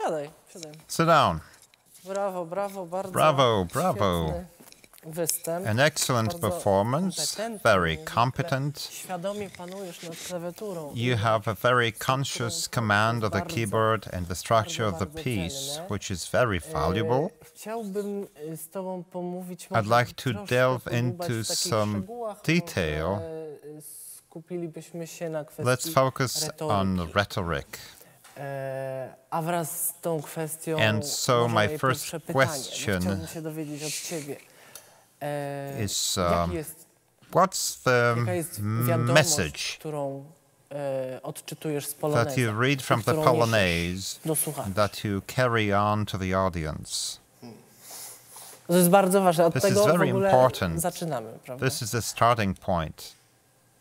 Siadaj, siadaj. Sit down. Brawo, brawo, bardzo. Bravo, bravo. Występ. An excellent performance, very competent. Świadomie panujesz nad klawiaturą. You have a very conscious command of the keyboard and the structure of the piece, which is very valuable. Chciałbym z tobą pomówić. I'd like to delve into some detail. Skupilibyśmy się na kwestii Let's focus on rhetoric. A wraz z tą kwestią And so my first question chciałbym się dowiedzieć od ciebie. Is what's the message którą odczytujesz z that you read from the Polonaise that you carry on to the audience? To jest bardzo ważne. Od This tego is very w ogóle important. zaczynamy, prawda? This is the starting point.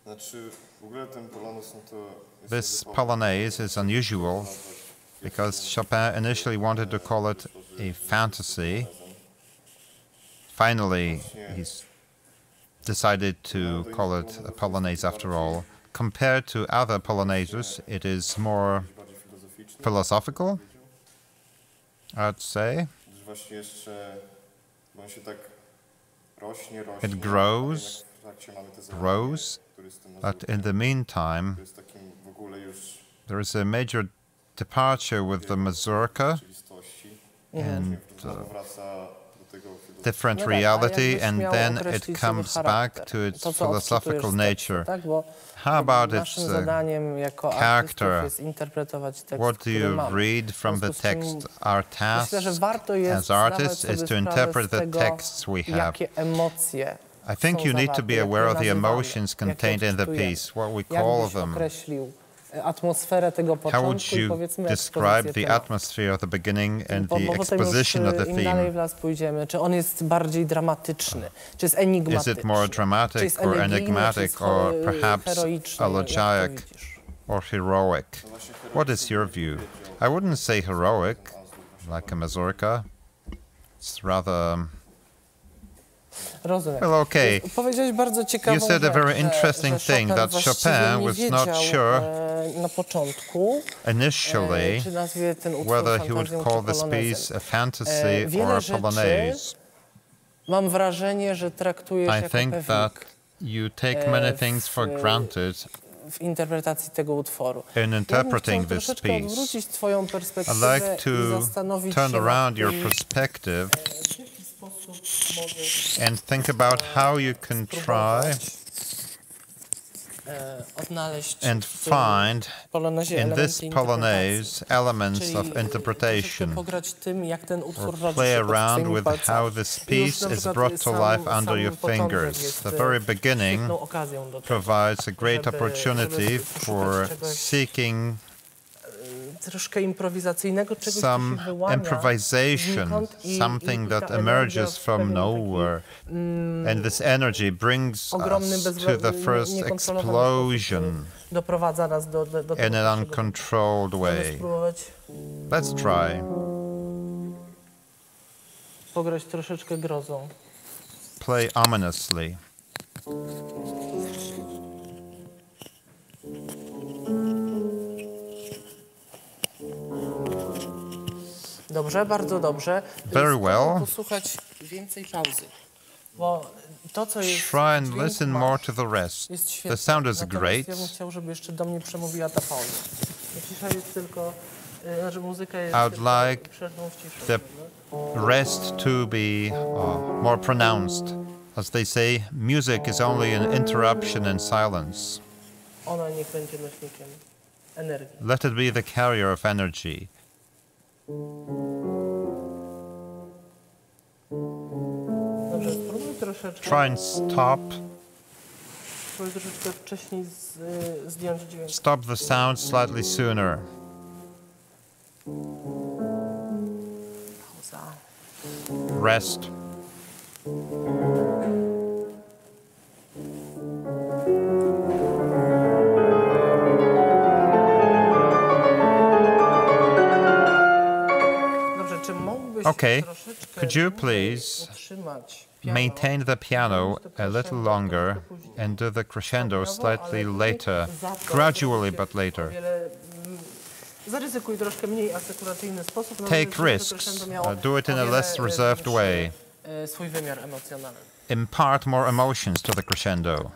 Znaczy, w ogóle ten Polonaise, This Polonaise is unusual because Chopin initially wanted to call it a fantasy. Finally, he's decided to call it a Polonaise after all. Compared to other Polonaises, it is more philosophical, I'd say. It grows, but in the meantime, there is a major departure with the mazurka and different reality, and then it comes back to its philosophical nature. How about its character? What do you read from the text? Our task as artists is to interpret the texts we have. I think you need to be aware of the emotions contained in the piece, what we call them. How would you describe the atmosphere of the beginning and the exposition of the theme? Is it more dramatic or enigmatic or perhaps elegiac or heroic? What is your view? I wouldn't say heroic, like a mazurka. It's rather... Well, okay. You said a very interesting thing, that Chopin was not sure initially whether he would call this piece a fantasy or a Polonaise. I think that you take many things for granted in interpreting this piece. I'd like to turn around your perspective and think about how you can try and find in this Polonaise elements of interpretation, or play around with how this piece is brought to life under your fingers. The very beginning provides a great opportunity for seeking some improvisation, something that emerges from nowhere, and this energy brings us to the first explosion in an uncontrolled way. Let's try. Play ominously. Dobrze, bardzo dobrze. Very well. Posłuchać więcej pauzy. Try and listen more to the rest. The sound is great. Chciał, żeby jeszcze do mnie przemówiła ta pauza. Cisza jest tylko, muzyka jest. I would like the rest to be more pronounced. As they say, music is only an interruption and silence. Ona niech będzie nośnikiem energii. Let it be the carrier of energy. Dobrze, spróbuj troszeczkę. Try and stop. Spróbuj troszeczkę wcześniej zdjąć dźwięk. Stop the sound slightly sooner. Pauza. Rest. Okay, could you please maintain the piano a little longer and do the crescendo slightly later, gradually but later? Zaryzykuj troszkę mniej asekuracyjny sposób. Take risks. Do it in a less reserved way. Swój wymiar emocjonalny. Impart more emotions to the crescendo.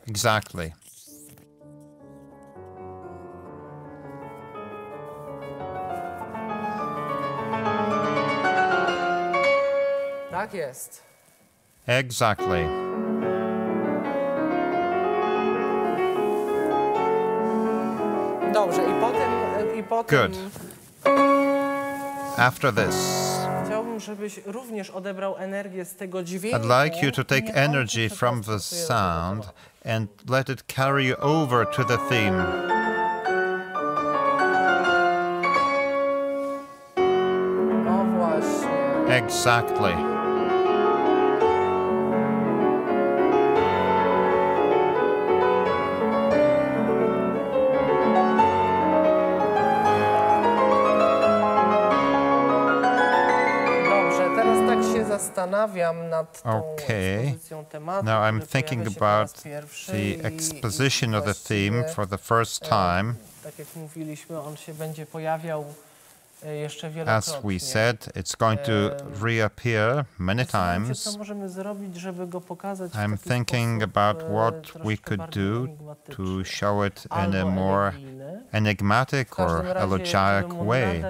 Exactly. Tak jest. Exactly. Dobrze, i potem... Good. After this, chciałbym, żebyś również odebrał energię z tego dźwięku. I'd like you to take energy from the sound and let it carry you over to the theme. O właśnie. Exactly. Zastanawiam nad tą ekspozycją tematu. Now I'm thinking about the exposition of the theme for the first time. Tak jak mówiliśmy, on się będzie pojawiał jeszcze wielokrotnie. As we said, it's going to reappear many times. Co możemy zrobić, żeby go pokazać w I'm taki thinking sposób, about what we could do to show it in a more enigmatic or elegiac way.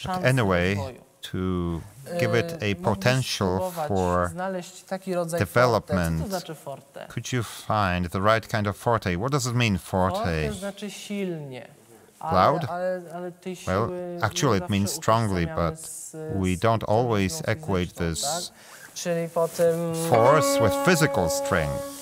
But anyway, to give it a potential for development. Could you find the right kind of forte? What does it mean, forte? Loud? Well, actually it means strongly, but we don't always equate this force with physical strength.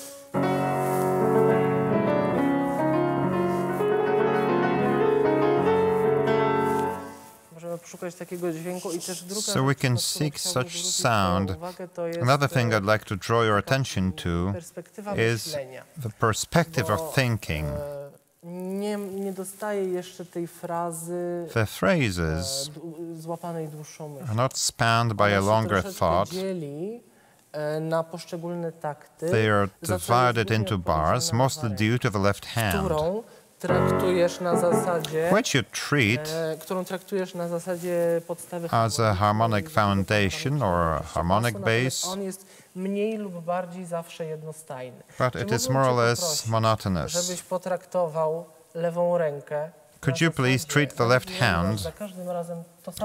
So we can seek such sound. Another thing I'd like to draw your attention to is the perspective of thinking. The phrases are not spanned by a longer thought. They are divided into bars, mostly due to the left hand, which you treat as a harmonic foundation or a harmonic base, but it is more or less monotonous. Could you please treat the left hand,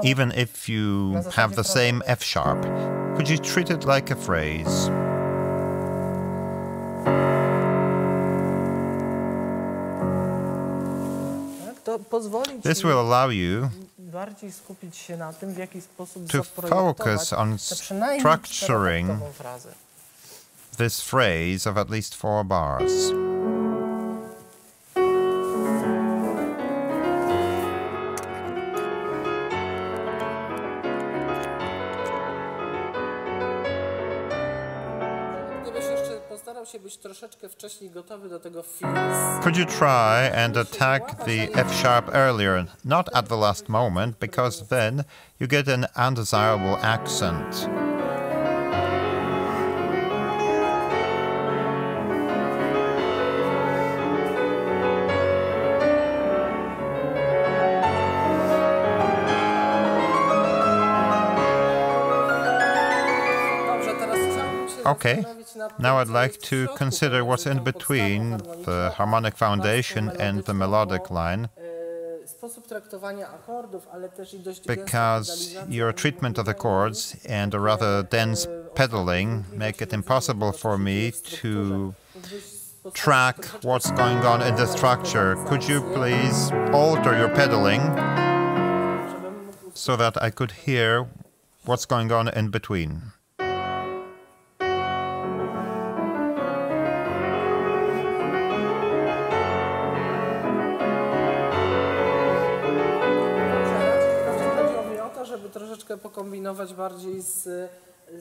even if you have the same F sharp, could you treat it like a phrase? This will allow you to focus on structuring this phrase of at least 4 bars. Could you try and attack the F sharp earlier, not at the last moment, because then you get an undesirable accent. Okay, now I'd like to consider what's in between the harmonic foundation and the melodic line, because your treatment of the chords and a rather dense pedaling make it impossible for me to track what's going on in the structure. Could you please alter your pedaling so that I could hear what's going on in between?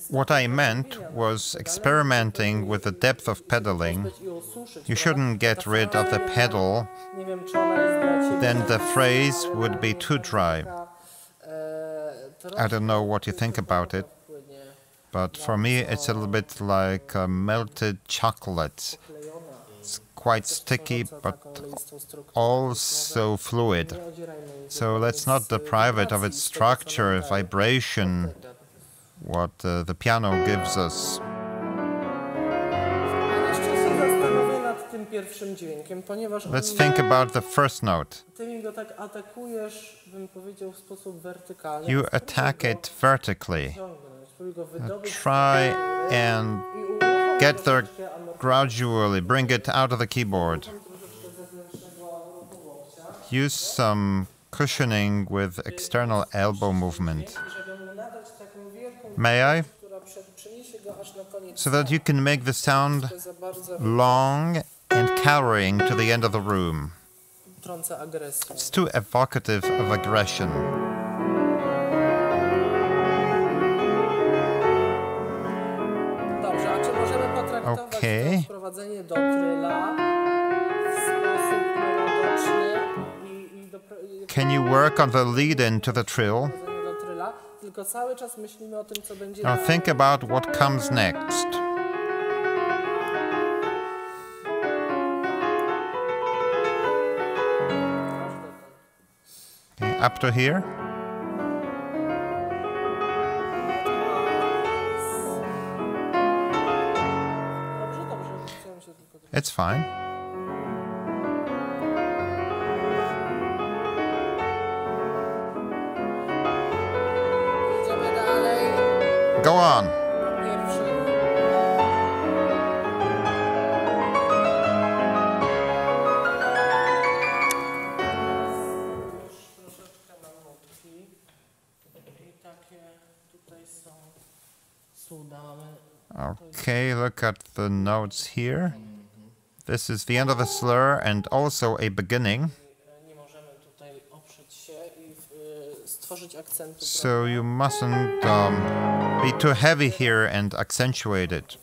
What I meant was experimenting with the depth of pedaling. You shouldn't get rid of the pedal, then the phrase would be too dry. I don't know what you think about it, but for me it's a little bit like melted chocolate. It's quite sticky, but also fluid. So let's not deprive it of its structure, vibration, what the piano gives us. Let's think about the first note. You attack it vertically. Try and get there gradually, bring it out of the keyboard. Use some cushioning with external elbow movement. May I? So that you can make the sound long and carrying to the end of the room. It's too evocative of aggression. Okay. Can you work on the lead-in to the trill? Now think about what comes next. Okay, up to here. It's fine. Go on. Okay, look at the notes here. This is the end of the slur and also a beginning. So you mustn't be too heavy here and accentuate it.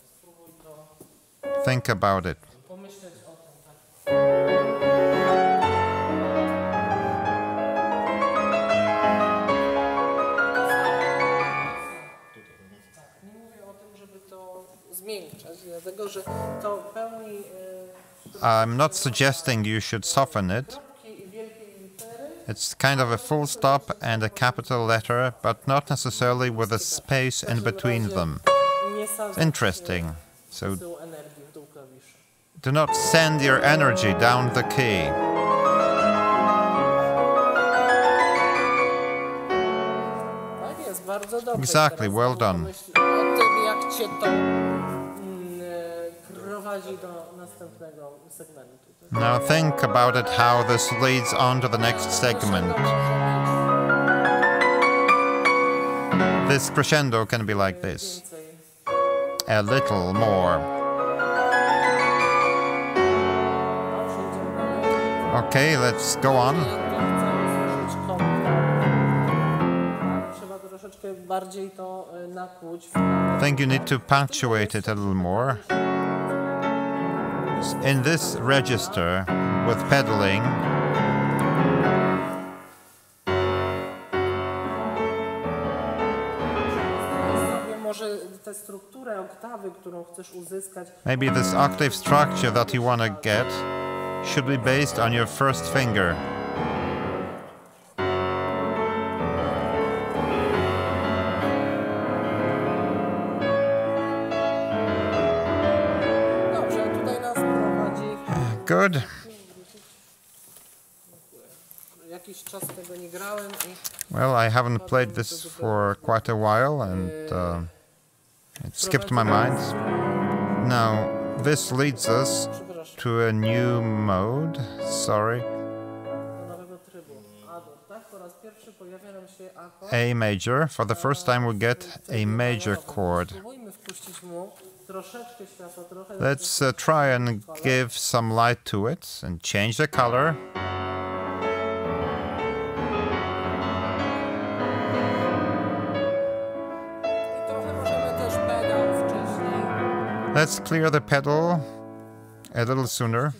Think about it. I'm not suggesting you should soften it. It's kind of a full stop and a capital letter, but not necessarily with a space in between them. Interesting. So do not send your energy down the key. Exactly, well done. Now think about it, how this leads on to the next segment. This crescendo can be like this. A little more. Okay, let's go on. I think you need to punctuate it a little more. In this register, with pedaling, maybe this octave structure that you want to get should be based on your first finger. Good. Well, I haven't played this for quite a while and it skipped my mind. Now, this leads us to a new mode. Sorry. A major. For the first time we get a major chord. Let's try and give some light to it and change the color. Let's clear the pedal a little sooner.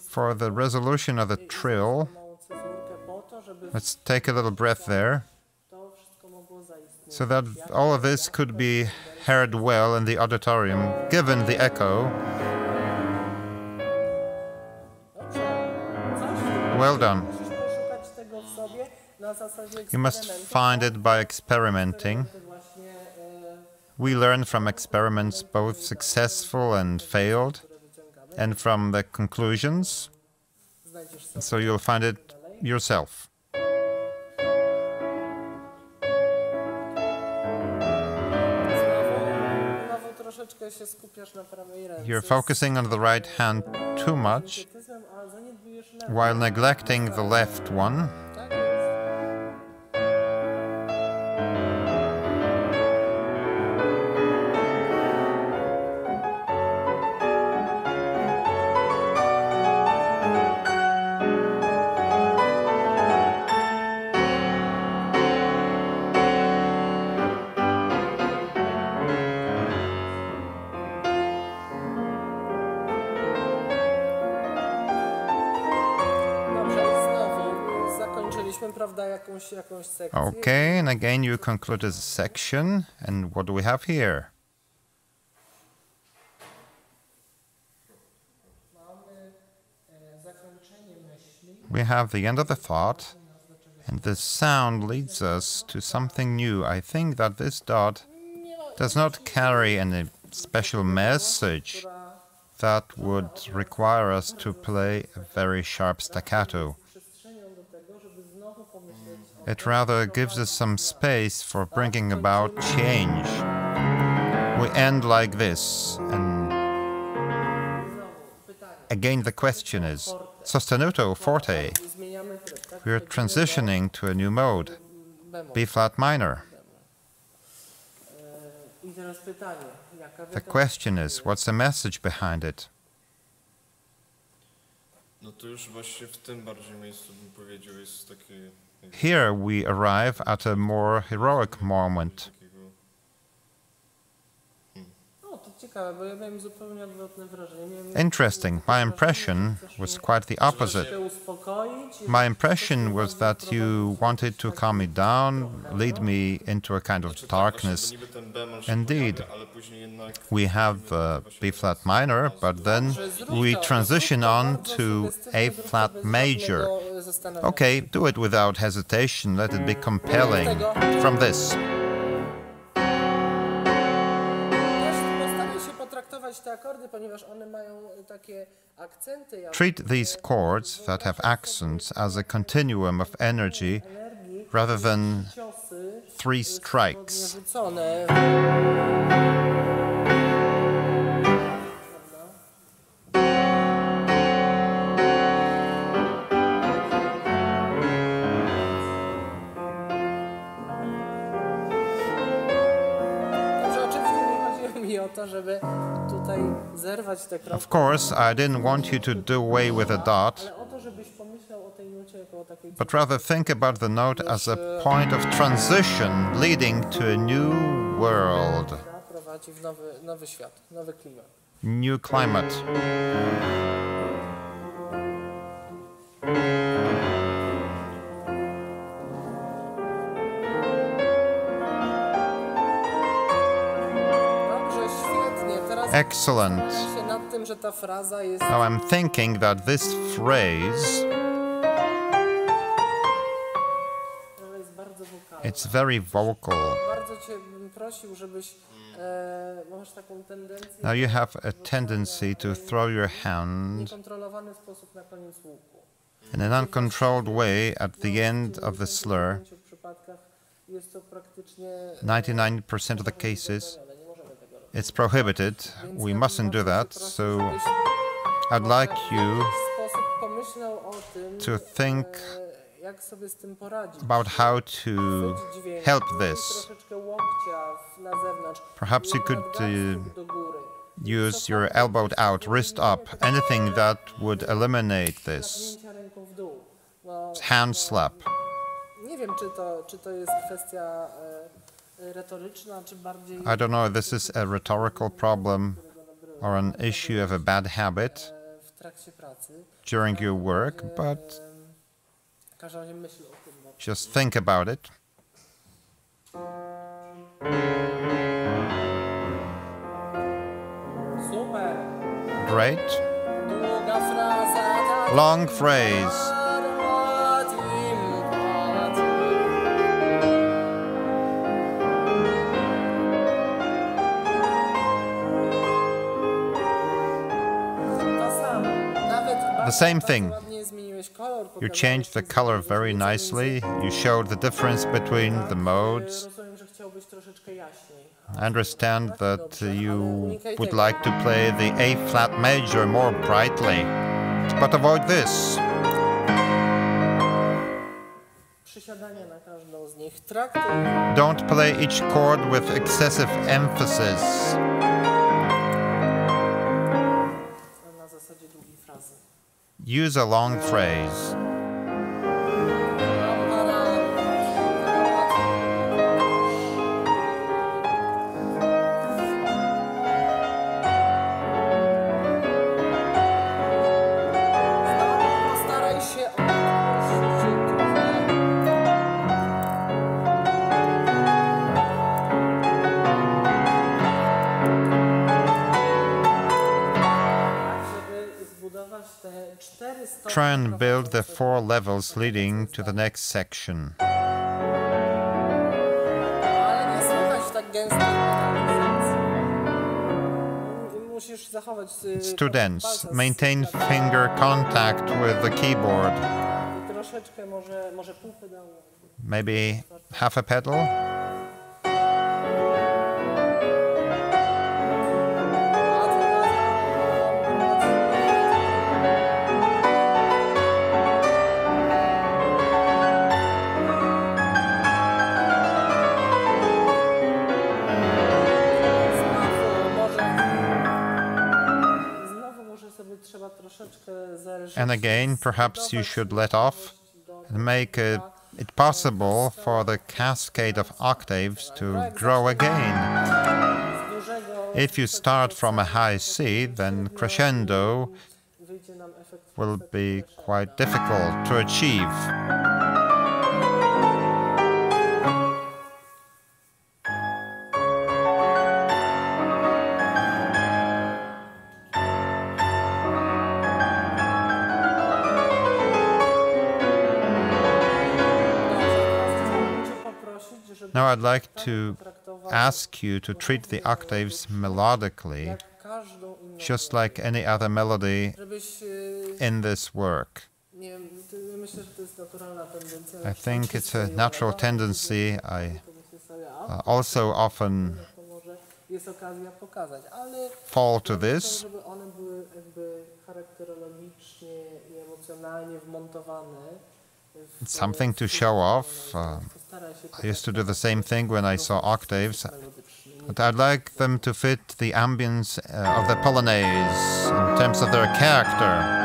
For the resolution of the trill, let's take a little breath there, so that all of this could be heard well in the auditorium, given the echo. Well done. You must find it by experimenting. We learn from experiments both successful and failed, and from the conclusions, so you'll find it yourself. You're focusing on the right hand too much, while neglecting the left one. Okay, and again you conclude a section, and what do we have here? We have the end of the thought, and the sound leads us to something new. I think that this dot does not carry any special message that would require us to play a very sharp staccato. It rather gives us some space for bringing about change. We end like this, and again the question is, sostenuto forte. We are transitioning to a new mode, B flat minor. The question is, what's the message behind it? Here we arrive at a more heroic moment. Interesting. My impression was quite the opposite. My impression was that you wanted to calm me down, lead me into a kind of darkness. Indeed, we have B flat minor, but then we transition on to A flat major. Okay, do it without hesitation. Let it be compelling. From this. Treat these chords that have accents as a continuum of energy rather than three strikes. Of course, I didn't want you to do away with a dot, but rather think about the note as a point of transition leading to a new world, new climate. Excellent. Now I'm thinking that this phrase, it's very vocal. Now you have a tendency to throw your hand in an uncontrolled way at the end of the slur. 99% of the cases, it's prohibited. We mustn't do that. So I'd like you to think about how to help this. Perhaps you could use your elbowed out, wrist up, anything that would eliminate this. Hand slap. I don't know if this is a rhetorical problem or an issue of a bad habit during your work, but just think about it. Great. Long phrase. The same thing. You changed the color very nicely. You showed the difference between the modes. I understand that you would like to play the A flat major more brightly, but avoid this. Don't play each chord with excessive emphasis. Use a long phrase. Try and build the 4 levels leading to the next section. It's too dense. Maintain finger contact with the keyboard. Maybe half a pedal. And again, perhaps you should let off and make it possible for the cascade of octaves to grow again. If you start from a high C, then crescendo will be quite difficult to achieve. Now I'd like to ask you to treat the octaves melodically, just like any other melody in this work. I think it's a natural tendency. I also often fall to this. It's something to show off. I used to do the same thing when I saw octaves, but I'd like them to fit the ambience of the Polonaise in terms of their character.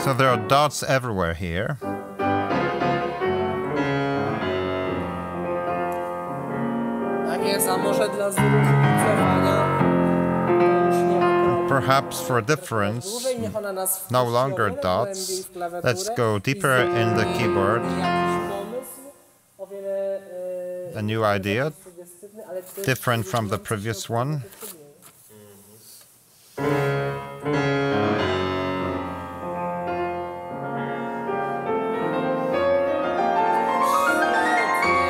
So there are dots everywhere here. Perhaps for difference, no longer dots. Let's go deeper in the keyboard. A new idea, different from the previous one.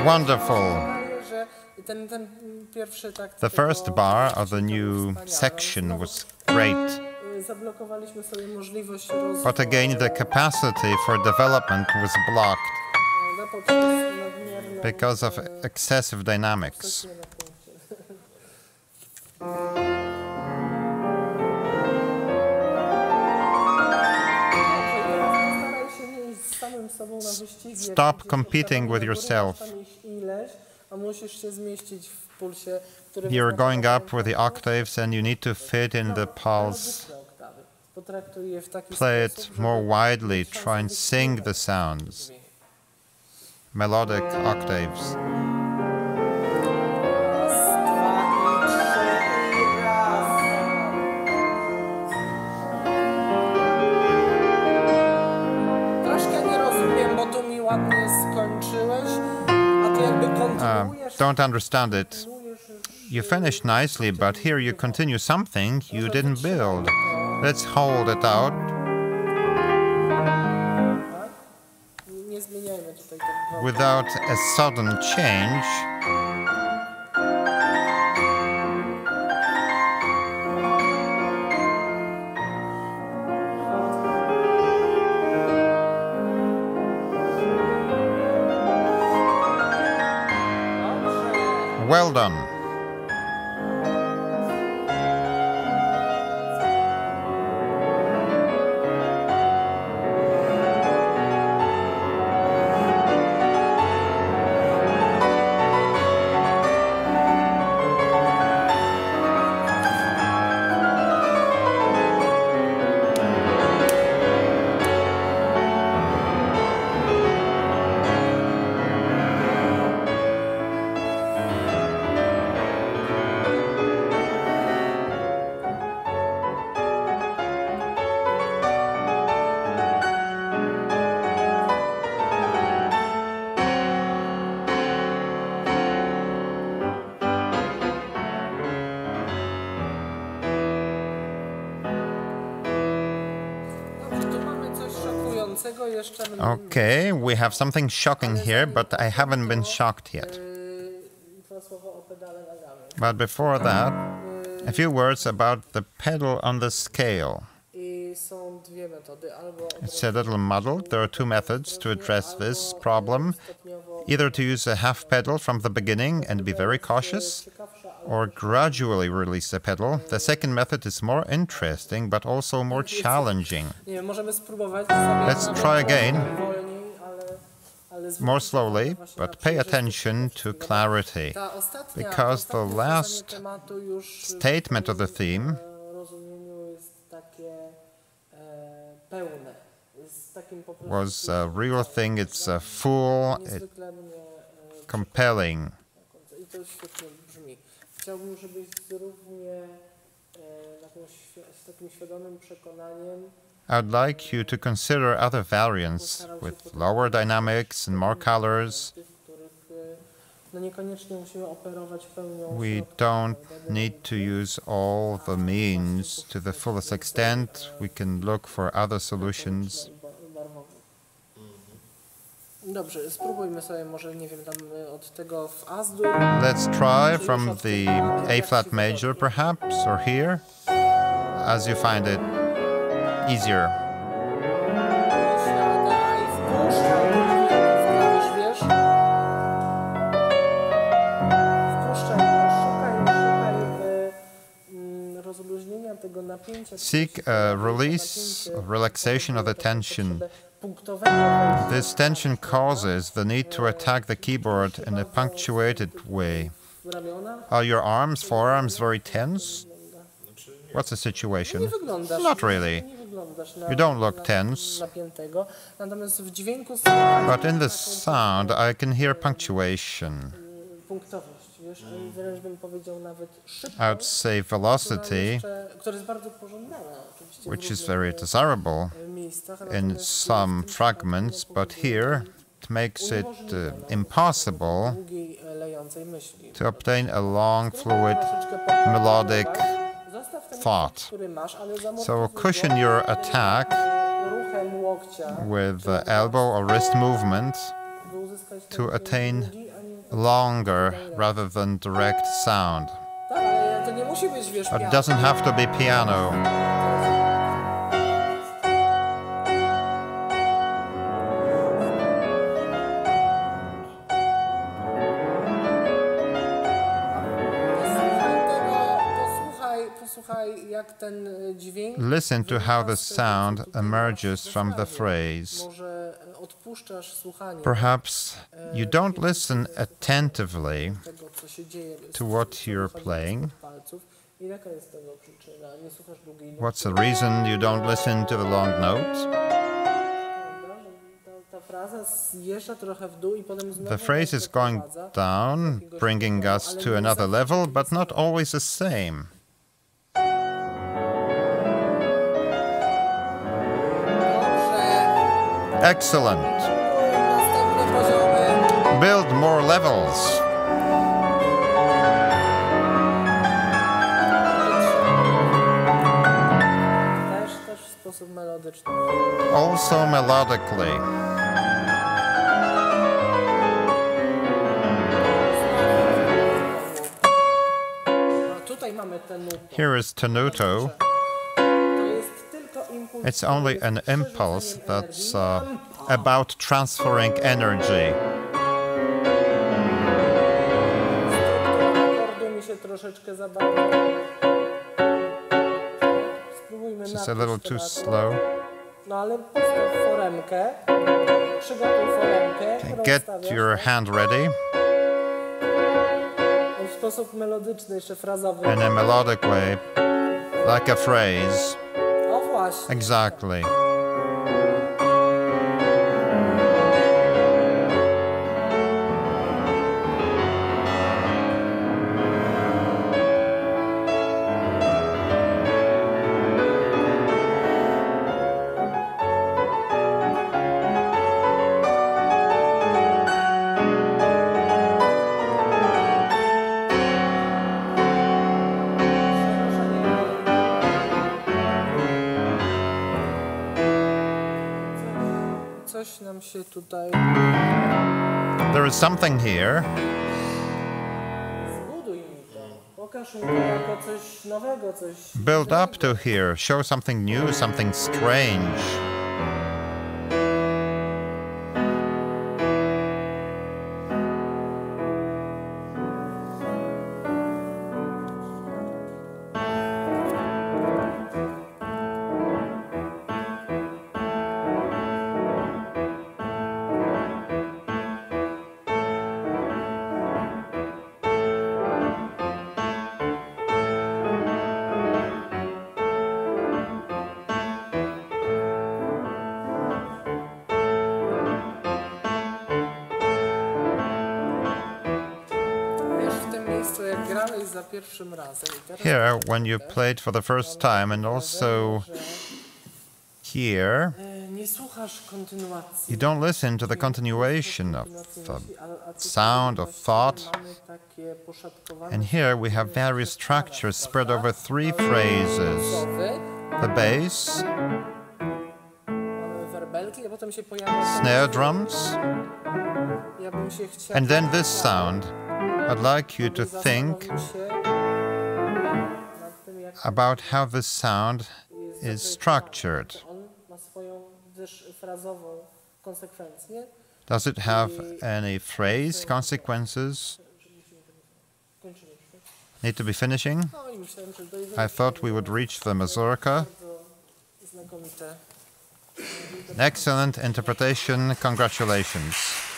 Wonderful. The first bar of the new section was great. But again, the capacity for development was blocked because of excessive dynamics. Stop competing with yourself. You're going up with the octaves and you need to fit in the pulse. Play it more widely, try and sing the sounds. Melodic octaves. Don't understand it. You finished nicely, but here you continue something you didn't build. Let's hold it out. Without a sudden change. Well done. Okay, we have something shocking here, but I haven't been shocked yet. But before that, a few words about the pedal on the scale. It's a little muddled. There are two methods to address this problem. Either to use a half pedal from the beginning and be very cautious, or gradually release the pedal. The second method is more interesting, but also more challenging. Let's try again, more slowly, but pay attention to clarity, because the last statement of the theme was a real thing. It's full, compelling. I'd like you to consider other variants with lower dynamics and more colors. We don't need to use all the means to the fullest extent. We can look for other solutions. Let's try from the A flat major, perhaps, or here, as you find it easier. Seek a release, relaxation of the tension. This tension causes the need to attack the keyboard in a punctuated way. Are your arms, forearms very tense? What's the situation? Not really. You don't look tense. But in the sound, I can hear punctuation. I'd say velocity, which is very desirable in some fragments, but here it makes it impossible to obtain a long, fluid, melodic thought. So cushion your attack with elbow or wrist movement to attain longer rather than direct sound. But it doesn't have to be piano. Listen to how the sound emerges from the phrase. Perhaps you don't listen attentively to what you're playing? What's the reason you don't listen to the long notes? The phrase is going down, bringing us to another level, but not always the same. Excellent. Build more levels. Also melodically. Here is tenuto. It's only an impulse that's about transferring energy. It's a little too slow. Get your hand ready. In a melodic way, like a phrase. Exactly. There is something here. Build up to here. Show something new, something strange. Here, when you played for the first time, and also here, you don't listen to the continuation of sound or thought. And here we have various structures spread over 3 phrases. The bass, snare drums, and then this sound. I'd like you to think about how this sound is structured. Does it have any phrase consequences? Need to be finishing? I thought we would reach the mazurka. Excellent interpretation. Congratulations.